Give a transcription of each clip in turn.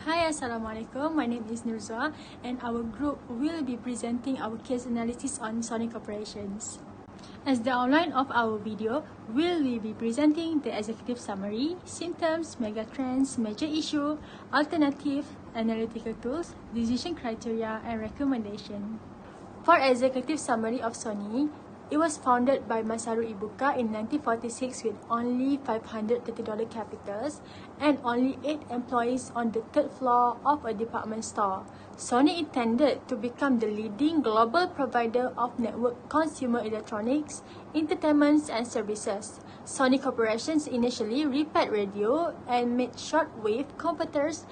Hi, Assalamualaikum. My name is Nurzwa and our group will be presenting our case analysis on Sony Corporations. As the outline of our video, we will be presenting the executive summary, symptoms, megatrends, major issue, alternative, analytical tools, decision criteria, and recommendation. For executive summary of Sony, it was founded by Masaru Ibuka in 1946 with only $530 capitals and only 8 employees on the third floor of a department store. Sony intended to become the leading global provider of network consumer electronics, entertainment, and services. Sony Corporations initially repaired radio and made shortwave converters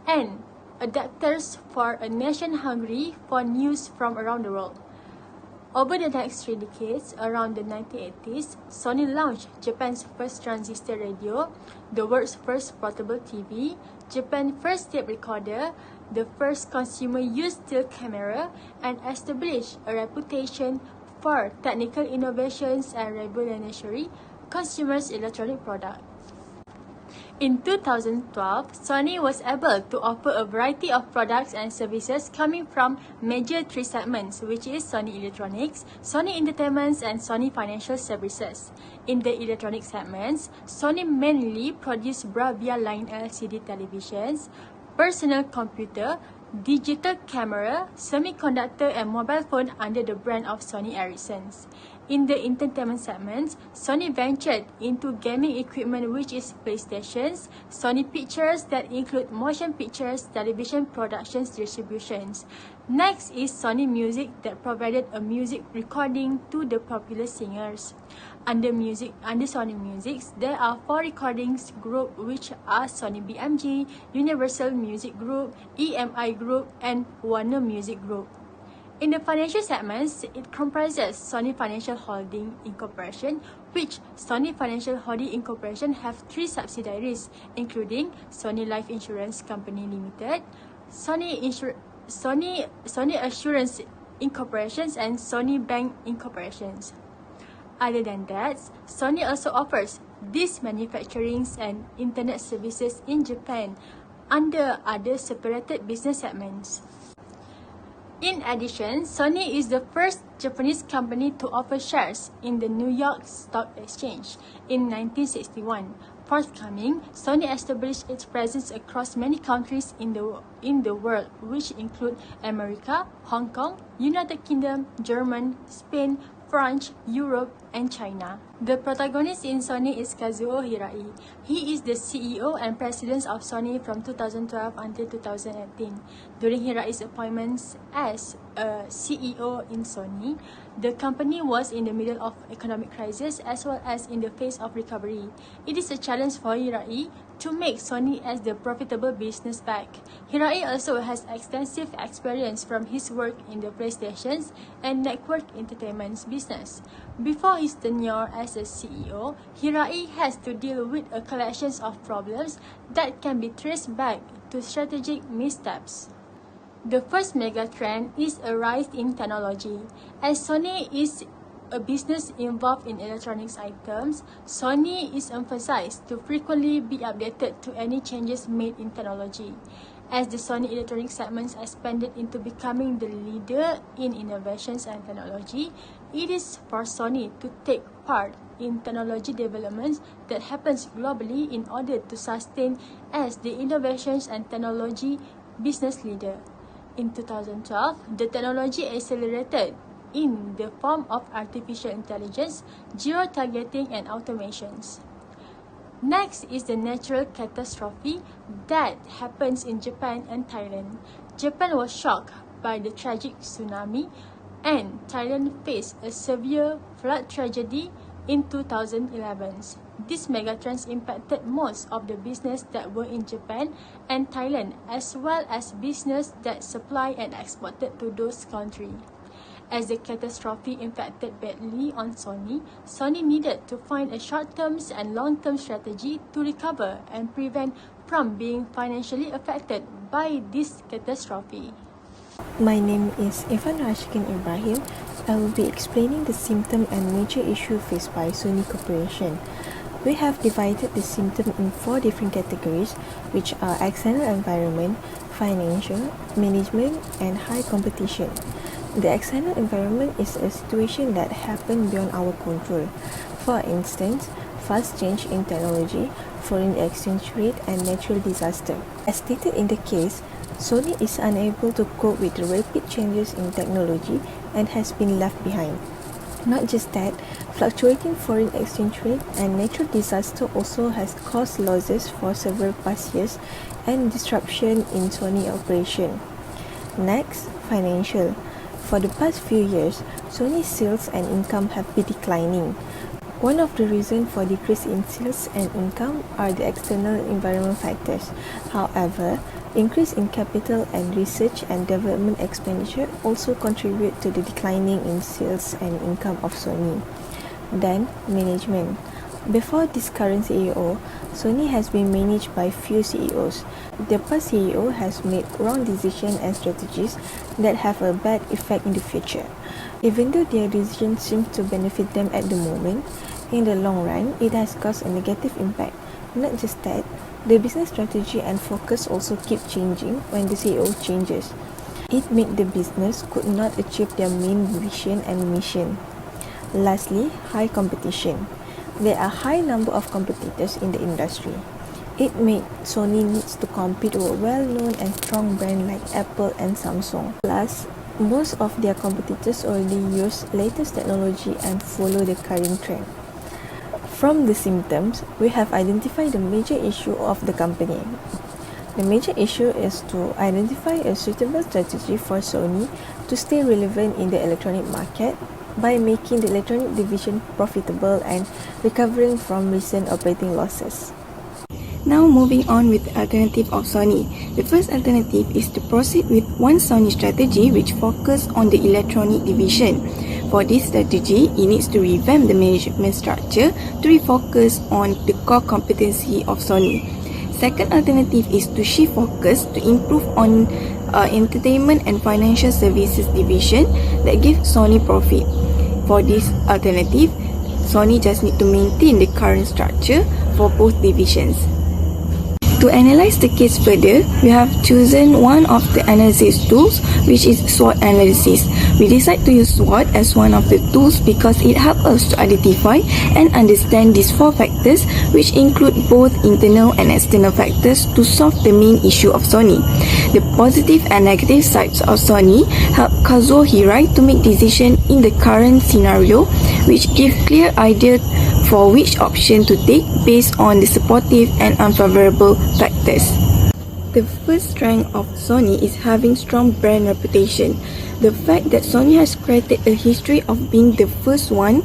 and adapters for a nation hungry for news from around the world. Over the next 3 decades, around the 1980s, Sony launched Japan's first transistor radio, the world's first portable TV, Japan's first tape recorder, the first consumer-use still camera, and established a reputation for technical innovations and revolutionary consumer electronic products. In 2012, Sony was able to offer a variety of products and services coming from major 3 segments, which is Sony Electronics, Sony Entertainment, and Sony Financial Services. In the electronic segments, Sony mainly produced Bravia line LCD televisions, personal computer, digital camera, semiconductor, and mobile phone under the brand of Sony Ericsson. In the entertainment segment, Sony ventured into gaming equipment which is PlayStations, Sony Pictures that include motion pictures, television productions, distributions. Next is Sony Music that provided a music recording to the popular singers. Under Sony Music, there are 4 recordings group which are Sony BMG, Universal Music Group, EMI Group, and Warner Music Group. In the financial segments, it comprises Sony Financial Holding Incorporation, which Sony Financial Holding Incorporation have 3 subsidiaries, including Sony Life Insurance Company Limited, Sony Assurance Incorporations, and Sony Bank Incorporations. Other than that, Sony also offers these manufacturing and internet services in Japan under other separated business segments. In addition, Sony is the first Japanese company to offer shares in the New York Stock Exchange in 1961. Forthcoming, Sony established its presence across many countries in the world, which include America, Hong Kong, United Kingdom, Germany, Spain, France, Europe, and China. The protagonist in Sony is Kazuo Hirai. He is the CEO and president of Sony from 2012 until 2018. During Hirai's appointments as a CEO in Sony, the company was in the middle of economic crisis as well as in the phase of recovery. It is a challenge for Hirai to make Sony as the profitable business back. Hirai also has extensive experience from his work in the PlayStations and network entertainment business. Before his tenure as a CEO, Hirai has to deal with a collection of problems that can be traced back to strategic missteps. The first mega trend is a rise in technology. As Sony is a business involved in electronics items, Sony is emphasized to frequently be updated to any changes made in technology. As the Sony Electronics segments expanded into becoming the leader in innovations and technology, it is for Sony to take part in technology developments that happens globally in order to sustain as the innovations and technology business leader. In 2012, the technology accelerated in the form of artificial intelligence, geo-targeting, and automations. Next is the natural catastrophe that happens in Japan and Thailand. Japan was shocked by the tragic tsunami, and Thailand faced a severe flood tragedy in 2011. These megatrends impacted most of the business that were in Japan and Thailand, as well as business that supply and exported to those countries. As the catastrophe impacted badly on Sony, Sony needed to find a short-term and long-term strategy to recover and prevent from being financially affected by this catastrophe. My name is Evan Rashikin Ibrahim. I will be explaining the symptom and major issue faced by Sony Corporation. We have divided the symptom in 4 different categories, which are external environment, financial, management, and high competition. The external environment is a situation that happens beyond our control. For instance, fast change in technology, foreign exchange rate, and natural disaster. As stated in the case, Sony is unable to cope with the rapid changes in technology and has been left behind. Not just that, fluctuating foreign exchange rate and natural disaster also has caused losses for several past years and disruption in Sony operation. Next, financial. For the past few years, Sony's sales and income have been declining. One of the reasons for decrease in sales and income are the external environment factors. However, increase in capital and research and development expenditure also contribute to the declining in sales and income of Sony. Then, management. Before this current CEO, Sony has been managed by few CEOs. The past CEO has made wrong decisions and strategies that have a bad effect in the future. Even though their decisions seem to benefit them at the moment, in the long run, it has caused a negative impact. Not just that, the business strategy and focus also keep changing when the CEO changes. It made the business could not achieve their main vision and mission. Lastly, high competition. There are high number of competitors in the industry. It made Sony needs to compete with well-known and strong brands like Apple and Samsung. Plus, most of their competitors already use latest technology and follow the current trend. From the symptoms, we have identified the major issue of the company. The major issue is to identify a suitable strategy for Sony to stay relevant in the electronic market by making the electronic division profitable and recovering from recent operating losses. Now moving on with the alternative of Sony. The first alternative is to proceed with one Sony strategy which focuses on the electronic division. For this strategy, it needs to revamp the management structure to refocus on the core competency of Sony. Second alternative is to shift focus to improve on entertainment and financial services division that give Sony profit. For this alternative, Sony just need to maintain the current structure for both divisions. To analyze the case further, we have chosen one of the analysis tools, which is SWOT analysis. We decide to use SWOT as one of the tools because it helps us to identify and understand these 4 factors, which include both internal and external factors to solve the main issue of Sony. The positive and negative sides of Sony help Kazuo Hirai to make decisions in the current scenario, which give clear idea for which option to take based on the supportive and unfavorable factors. The first strength of Sony is having strong brand reputation. The fact that Sony has created a history of being the first one,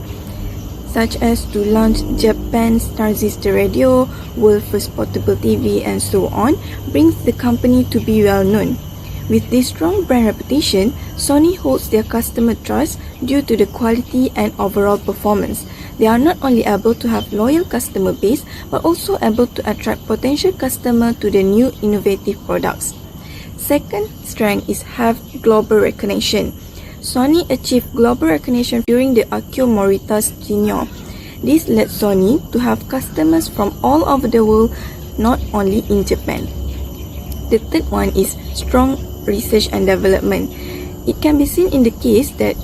such as to launch Japan's transistor radio, world first portable TV, and so on, brings the company to be well known. With this strong brand reputation, Sony holds their customer trust due to the quality and overall performance. They are not only able to have loyal customer base, but also able to attract potential customers to the new innovative products. Second strength is have global recognition. Sony achieved global recognition during the Akio Morita's tenure. This led Sony to have customers from all over the world, not only in Japan. The third one is strong research and development. It can be seen in the case that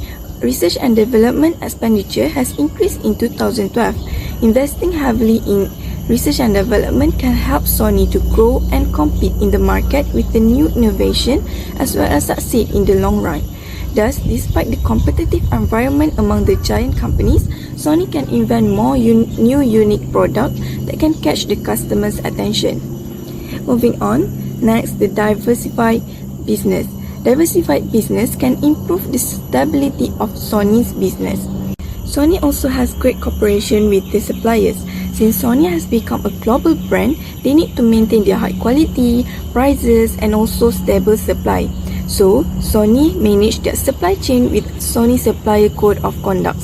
research and development expenditure has increased in 2012. Investing heavily in research and development can help Sony to grow and compete in the market with the new innovation as well as succeed in the long run. Thus, despite the competitive environment among the giant companies, Sony can invent more new unique products that can catch the customer's attention. Moving on, next, the diversified business. Diversified business can improve the stability of Sony's business. Sony also has great cooperation with the suppliers. Since Sony has become a global brand, they need to maintain their high quality, prices, and also stable supply. So, Sony managed their supply chain with Sony Supplier Code of Conduct.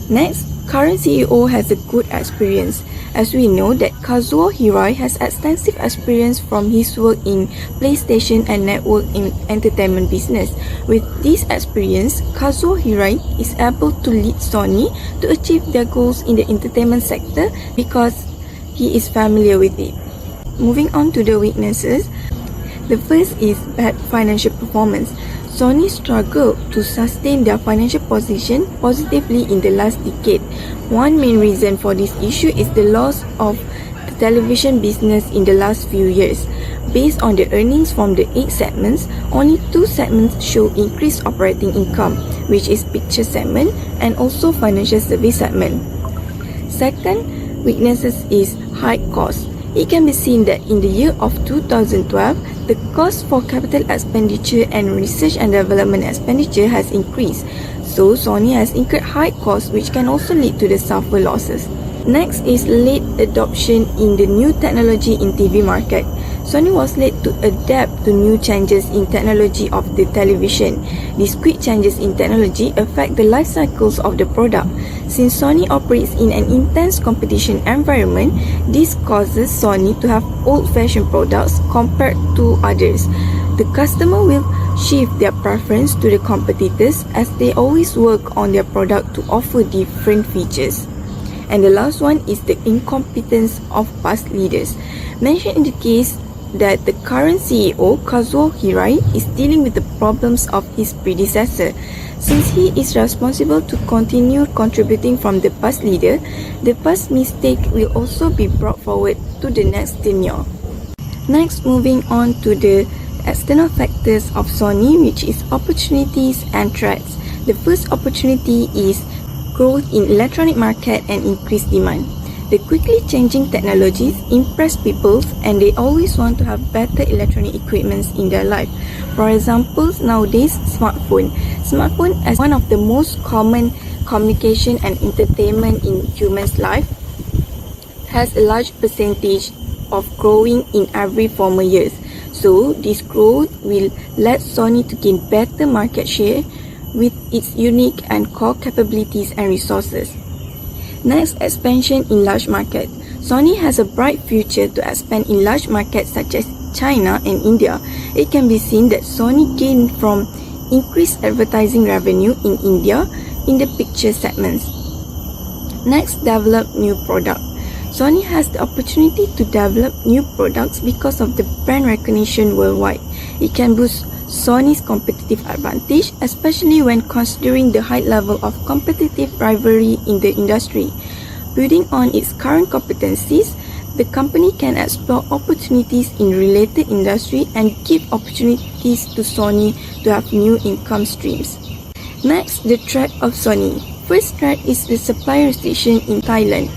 Next, current CEO has a good experience, as we know that Kazuo Hirai has extensive experience from his work in PlayStation and network in entertainment business. With this experience, Kazuo Hirai is able to lead Sony to achieve their goals in the entertainment sector because he is familiar with it. Moving on to the weaknesses, the first is bad financial performance. Sony struggled to sustain their financial position positively in the last decade. One main reason for this issue is the loss of the television business in the last few years. Based on the earnings from the 8 segments, only 2 segments show increased operating income, which is picture segment and also financial service segment. Second weaknesses is high cost. It can be seen that in the year of 2012, the cost for capital expenditure and research and development expenditure has increased. So Sony has incurred high costs, which can also lead to the suffer losses. Next is late adoption in the new technology in TV market. Sony was late to adapt to new changes in technology of the television. These quick changes in technology affect the life cycles of the product. Since Sony operates in an intense competition environment, this causes Sony to have old-fashioned products compared to others. The customer will shift their preference to the competitors as they always work on their product to offer different features. And the last one is the incompetence of past leaders. Mentioned in the case that the current CEO, Kazuo Hirai, is dealing with the problems of his predecessor. Since he is responsible to continue contributing from the past leader, the past mistake will also be brought forward to the next tenure. Next, moving on to the external factors of Sony, which is opportunities and threats. The first opportunity is growth in electronic market and increased demand. The quickly changing technologies impress people and they always want to have better electronic equipments in their life. For example, nowadays, smartphone as one of the most common communication and entertainment in humans' life has a large percentage of growing in every former years. So this growth will let Sony to gain better market share with its unique and core capabilities and resources. Next, expansion in large market. Sony has a bright future to expand in large markets such as China and India. It can be seen that Sony gained from increased advertising revenue in India in the picture segments. Next, develop new product. Sony has the opportunity to develop new products because of the brand recognition worldwide. It can boost Sony's competitive advantage, especially when considering the high level of competitive rivalry in the industry. Building on its current competencies, the company can explore opportunities in related industry and give opportunities to Sony to have new income streams. Next, the threat of Sony. First threat is the supply restriction in Thailand.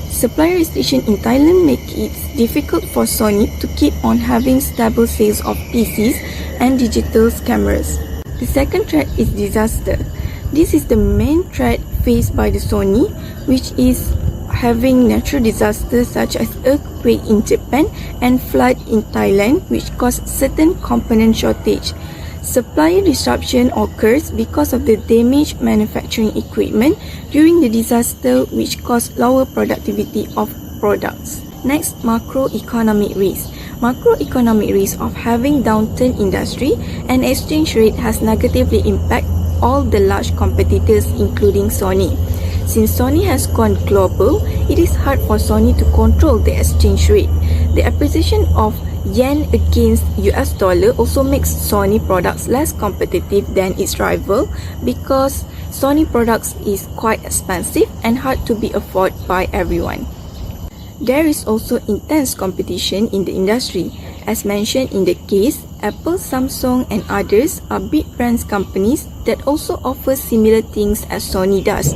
Supply restriction in Thailand make it difficult for Sony to keep on having stable sales of PCs and digital cameras. The second threat is disaster. This is the main threat faced by the Sony, which is having natural disasters such as earthquake in Japan and flood in Thailand, which cause certain component shortage. Supply disruption occurs because of the damaged manufacturing equipment during the disaster, which cause lower productivity of products. Next, macroeconomic risk. Macroeconomic risk of having downturn industry and exchange rate has negatively impacted all the large competitors including Sony. Since Sony has gone global, it is hard for Sony to control the exchange rate. The appreciation of yen against US dollar also makes Sony products less competitive than its rival because Sony products is quite expensive and hard to be afforded by everyone. There is also intense competition in the industry. As mentioned in the case, Apple, Samsung and others are big brands companies that also offer similar things as Sony does.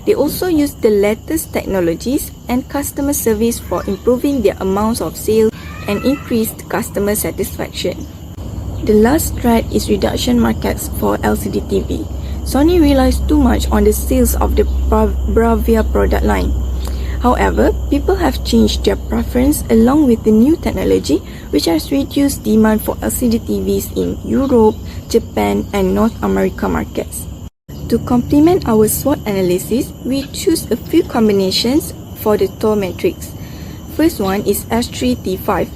They also use the latest technologies and customer service for improving their amounts of sales and increased customer satisfaction. The last threat is reduction markets for LCD TV. Sony relies too much on the sales of the Bravia product line. However, people have changed their preference along with the new technology, which has reduced demand for LCD TVs in Europe, Japan, and North America markets. To complement our SWOT analysis, we choose a few combinations for the TOR matrix. First one is S3T5,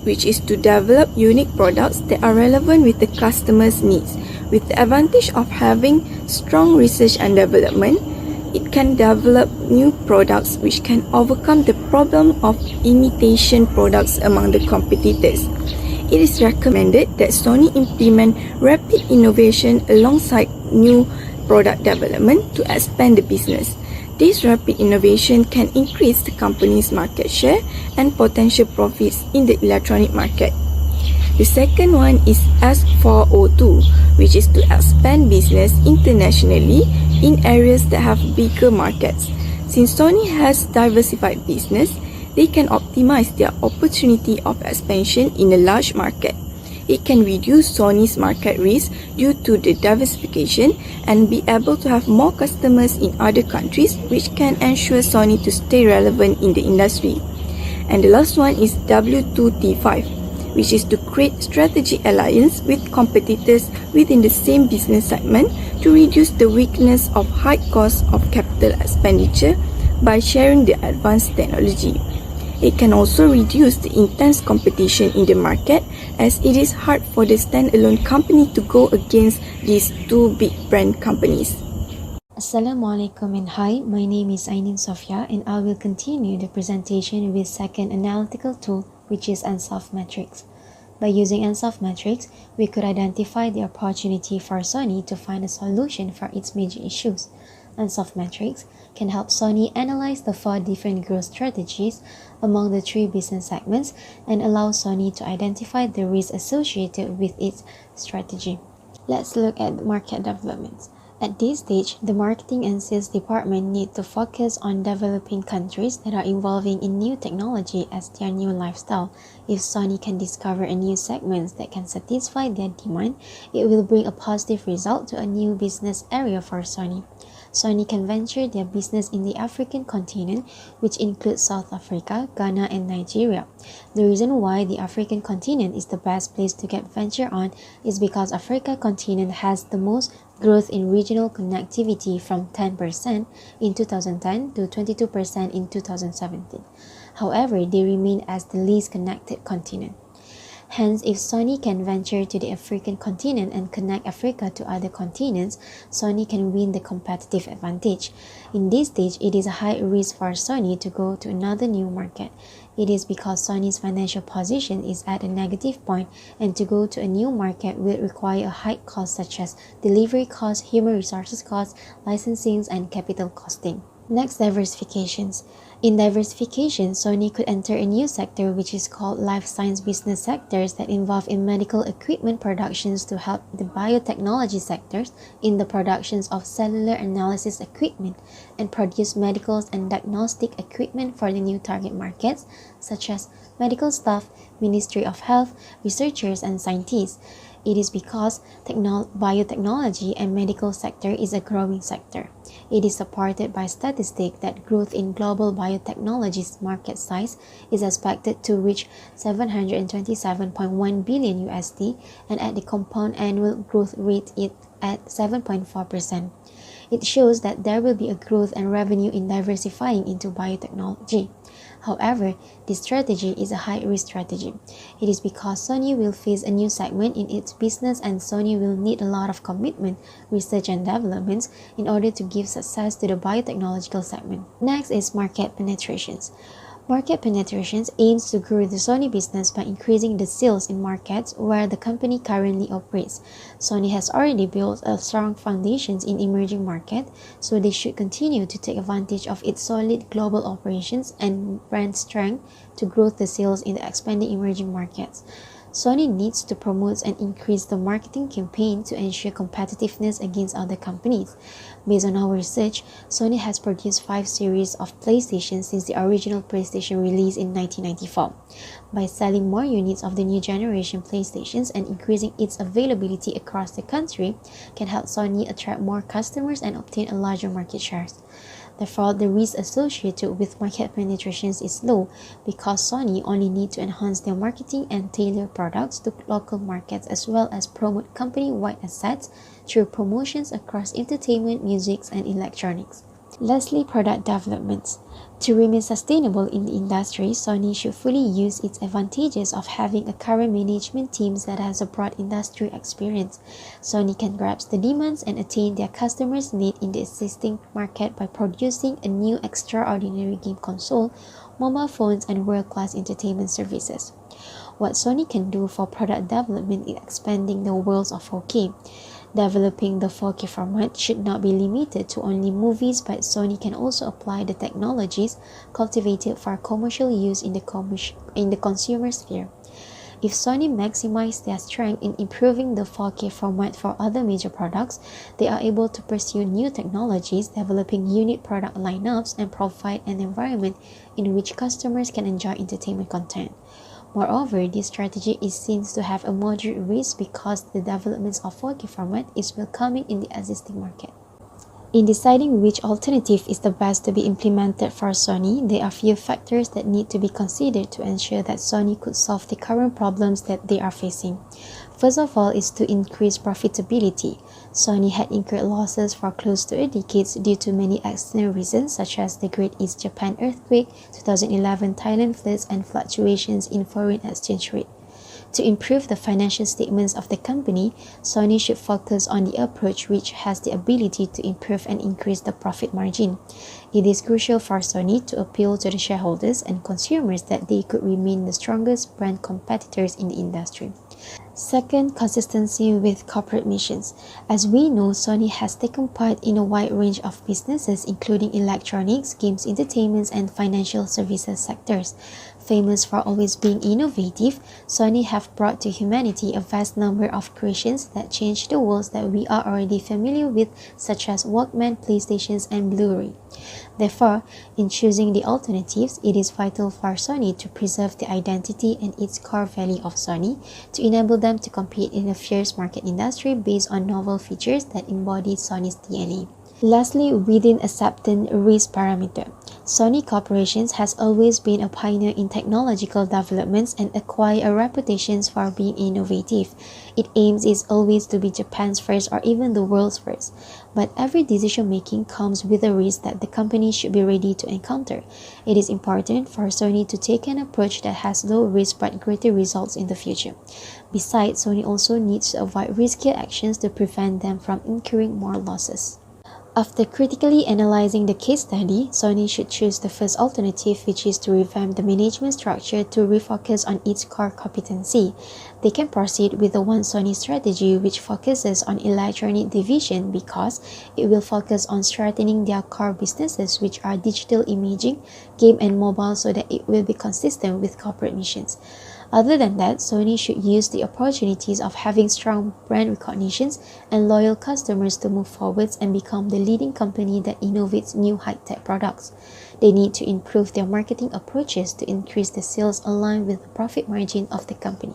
which is to develop unique products that are relevant with the customer's needs. With the advantage of having strong research and development, it can develop new products which can overcome the problem of imitation products among the competitors. It is recommended that Sony implement rapid innovation alongside new product development to expand the business. This rapid innovation can increase the company's market share and potential profits in the electronic market. The second one is S402, which is to expand business internationally in areas that have bigger markets. Since Sony has diversified business, they can optimize their opportunity of expansion in a large market. It can reduce Sony's market risk due to the diversification and be able to have more customers in other countries, which can ensure Sony to stay relevant in the industry. And the last one is W2T5, which is to create strategic alliance with competitors within the same business segment to reduce the weakness of high cost of capital expenditure by sharing the advanced technology. It can also reduce the intense competition in the market, as it is hard for the standalone company to go against these two big brand companies. Assalamualaikum and hi, my name is Ainin Sofia and I will continue the presentation with second analytical tool, which is Ansoff Matrix. By using Ansoff Matrix, we could identify the opportunity for Sony to find a solution for its major issues. Ansoff Matrix can help Sony analyze the 4 different growth strategies among the 3 business segments and allow Sony to identify the risks associated with its strategy. Let's look at market developments. At this stage, the marketing and sales department need to focus on developing countries that are evolving in new technology as their new lifestyle. If Sony can discover a new segment that can satisfy their demand, it will bring a positive result to a new business area for Sony. Sony can venture their business in the African continent, which includes South Africa, Ghana, and Nigeria. The reason why the African continent is the best place to get venture on is because Africa continent has the most growth in regional connectivity from 10% in 2010 to 22% in 2017. However, they remain as the least connected continent. Hence, if Sony can venture to the African continent and connect Africa to other continents, Sony can win the competitive advantage. In this stage, it is a high risk for Sony to go to another new market. It is because Sony's financial position is at a negative point, and to go to a new market will require a high cost such as delivery costs, human resources costs, licensing, and capital costing. Next, diversifications. In diversification, Sony could enter a new sector which is called life science business sectors that involve in medical equipment productions to help the biotechnology sectors in the productions of cellular analysis equipment and produce medical and diagnostic equipment for the new target markets such as medical staff, Ministry of Health, researchers, and scientists. It is because biotechnology and medical sector is a growing sector. It is supported by statistics that growth in global biotechnology's market size is expected to reach 727.1 billion USD and at the compound annual growth rate at 7.4%. It shows that there will be a growth and revenue in diversifying into biotechnology. However, this strategy is a high-risk strategy. It is because Sony will face a new segment in its business and Sony will need a lot of commitment, research and developments in order to give success to the biotechnological segment. Next is market penetrations. Market penetrations aims to grow the Sony business by increasing the sales in markets where the company currently operates. Sony has already built a strong foundations in emerging markets, so they should continue to take advantage of its solid global operations and brand strength to grow the sales in the expanding emerging markets. Sony needs to promote and increase the marketing campaign to ensure competitiveness against other companies. Based on our research, Sony has produced 5 series of PlayStation since the original PlayStation release in 1994. By selling more units of the new generation PlayStations and increasing its availability across the country, can help Sony attract more customers and obtain a larger market share. Therefore, the risk associated with market penetrations is low because Sony only need to enhance their marketing and tailor products to local markets as well as promote company-wide assets through promotions across entertainment, music, and electronics. Lastly, product developments. To remain sustainable in the industry, Sony should fully use its advantages of having a current management team that has a broad industry experience. Sony can grasp the demands and attain their customers' need in the existing market by producing a new extraordinary game console, mobile phones, and world-class entertainment services. What Sony can do for product development is expanding the worlds of 4K. Developing the 4K format should not be limited to only movies, but Sony can also apply the technologies cultivated for commercial use in the consumer sphere. If Sony maximizes their strength in improving the 4K format for other major products, they are able to pursue new technologies, developing unique product lineups, and provide an environment in which customers can enjoy entertainment content. Moreover, this strategy is seen to have a moderate risk because the development of 4K format is welcoming in the existing market. In deciding which alternative is the best to be implemented for Sony, there are few factors that need to be considered to ensure that Sony could solve the current problems that they are facing. First of all is to increase profitability. Sony had incurred losses for close to a decade due to many external reasons such as the Great East Japan earthquake, 2011 Thailand floods, and fluctuations in foreign exchange rate. To improve the financial statements of the company, Sony should focus on the approach which has the ability to improve and increase the profit margin. It is crucial for Sony to appeal to the shareholders and consumers that they could remain the strongest brand competitors in the industry. Second, consistency with corporate missions. As we know, Sony has taken part in a wide range of businesses including electronics, games, entertainment, and financial services sectors. Famous for always being innovative, Sony have brought to humanity a vast number of creations that change the worlds that we are already familiar with, such as Walkman, PlayStations, and Blu-ray. Therefore, in choosing the alternatives, it is vital for Sony to preserve the identity and its core value of Sony to enable them to compete in a fierce market industry based on novel features that embody Sony's DNA. Lastly, within acceptance risk parameter. Sony Corporation has always been a pioneer in technological developments and acquired a reputation for being innovative. Its aim is always to be Japan's first or even the world's first. But every decision making comes with a risk that the company should be ready to encounter. It is important for Sony to take an approach that has low risk but greater results in the future. Besides, Sony also needs to avoid riskier actions to prevent them from incurring more losses. After critically analyzing the case study, Sony should choose the first alternative, which is to revamp the management structure to refocus on its core competency. They can proceed with the One Sony strategy, which focuses on electronic division because it will focus on strengthening their core businesses, which are digital imaging, game, and mobile, so that it will be consistent with corporate missions. Other than that, Sony should use the opportunities of having strong brand recognitions and loyal customers to move forwards and become the leading company that innovates new high-tech products. They need to improve their marketing approaches to increase the sales aligned with the profit margin of the company.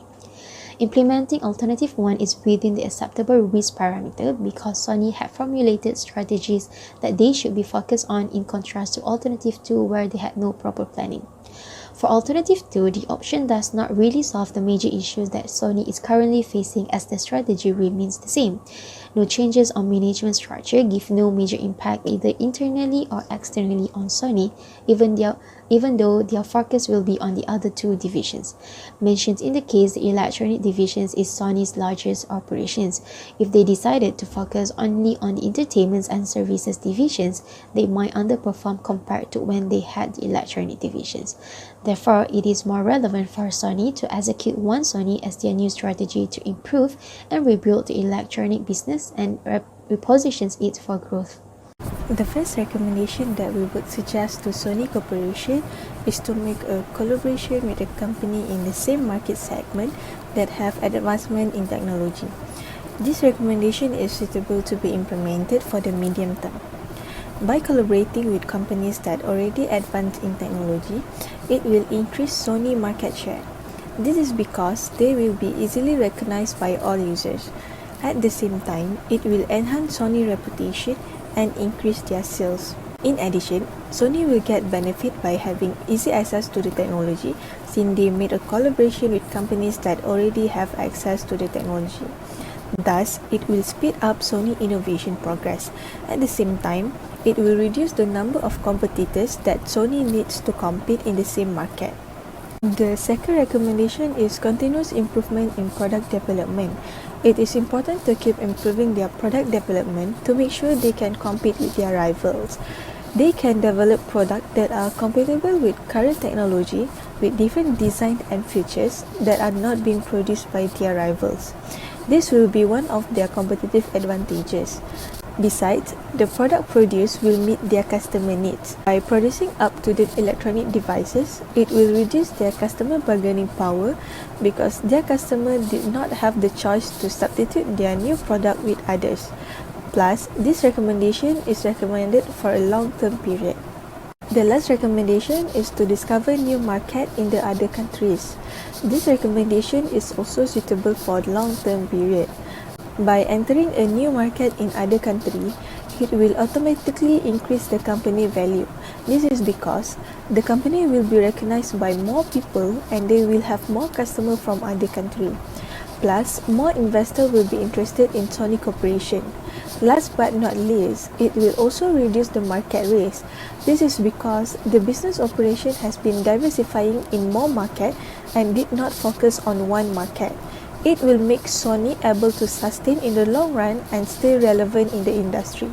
Implementing Alternative 1 is within the acceptable risk parameter because Sony had formulated strategies that they should be focused on in contrast to Alternative 2 where they had no proper planning. For Alternative 2, the option does not really solve the major issues that Sony is currently facing as the strategy remains the same. No changes on management structure give no major impact either internally or externally on Sony, even though their focus will be on the other two divisions. Mentioned in the case, the electronic divisions is Sony's largest operations. If they decided to focus only on the entertainment and services divisions, they might underperform compared to when they had the electronic divisions. Therefore, it is more relevant for Sony to execute One Sony as their new strategy to improve and rebuild the electronic business and repositions it for growth. The first recommendation that we would suggest to Sony Corporation is to make a collaboration with a company in the same market segment that have advancement in technology. This recommendation is suitable to be implemented for the medium term. By collaborating with companies that already advance in technology, it will increase Sony market share. This is because they will be easily recognized by all users. At the same time, it will enhance Sony reputation and increase their sales. In addition, Sony will get benefit by having easy access to the technology since they made a collaboration with companies that already have access to the technology. Thus, it will speed up Sony innovation progress. At the same time, it will reduce the number of competitors that Sony needs to compete in the same market. The second recommendation is continuous improvement in product development. It is important to keep improving their product development to make sure they can compete with their rivals. They can develop products that are compatible with current technology with different design and features that are not being produced by their rivals. This will be one of their competitive advantages. Besides, the product produced will meet their customer needs. By producing up-to-date electronic devices, it will reduce their customer bargaining power because their customer did not have the choice to substitute their new product with others. Plus, this recommendation is recommended for a long-term period. The last recommendation is to discover new market in the other countries. This recommendation is also suitable for long-term period. By entering a new market in other country, it will automatically increase the company value. This is because the company will be recognized by more people and they will have more customers from other countries. Plus, more investors will be interested in Sony Corporation. Last but not least, it will also reduce the market risk. This is because the business operation has been diversifying in more markets and did not focus on one market. It will make Sony able to sustain in the long run and stay relevant in the industry.